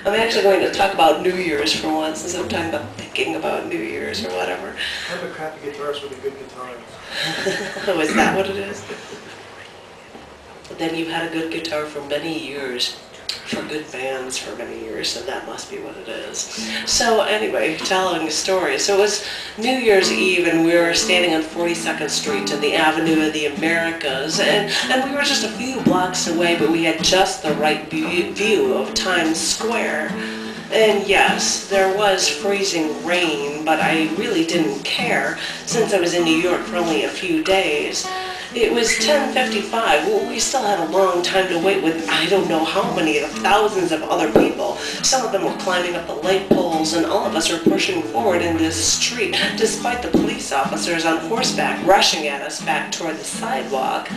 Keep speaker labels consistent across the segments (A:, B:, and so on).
A: I'm actually going to talk about New Year's for once instead of talking about thinking about New Year's or whatever.
B: I'm a crappy guitarist with a good guitar.
A: Oh, is that what it is? Then you've had a good guitar for many years, for good bands for many years, so that must be what it is. So anyway, telling a story. So it was New Year's Eve, and we were standing on 42nd Street in the Avenue of the Americas, and we were just a few blocks away, but we had just the right view of Times Square. And yes, there was freezing rain, but I really didn't care since I was in New York for only a few days. It was 10:55. Well, we still had a long time to wait with I don't know how many of thousands of other people. Some of them were climbing up the light poles, and all of us were pushing forward in this street, despite the police officers on horseback rushing at us back toward the sidewalk.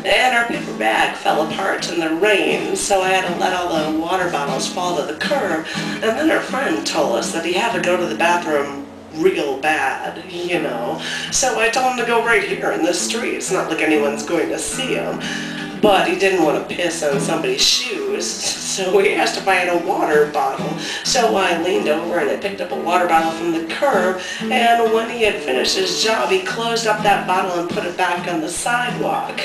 A: And our paper bag fell apart in the rain, so I had to let all the water bottles fall to the curb. And then our friend told us that he had to go to the bathroom real bad, you know. So I told him to go right here in the street. It's not like anyone's going to see him. But he didn't want to piss on somebody's shoes, so he asked if I had a water bottle. So I leaned over and I picked up a water bottle from the curb, and when he had finished his job, he closed up that bottle and put it back on the sidewalk.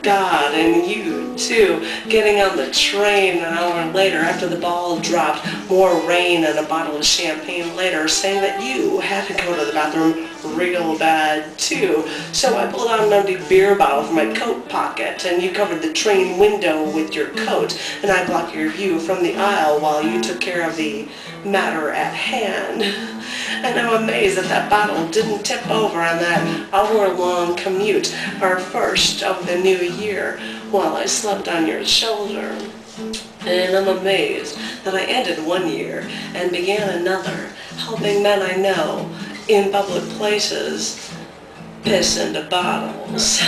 A: God, and you too, getting on the train an hour later after the ball dropped, more rain and a bottle of champagne later, saying that you had to go to the bathroom real bad too. So I pulled out an empty beer bottle from my coat pocket, and you covered the train window with your coat, and I blocked your view from the aisle while you took care of the matter at hand. And I'm amazed that that bottle didn't tip over on that hour-long commute, our first of the new year, while I slept on your shoulder. And I'm amazed that I ended one year and began another, helping men I know in public places piss into bottles.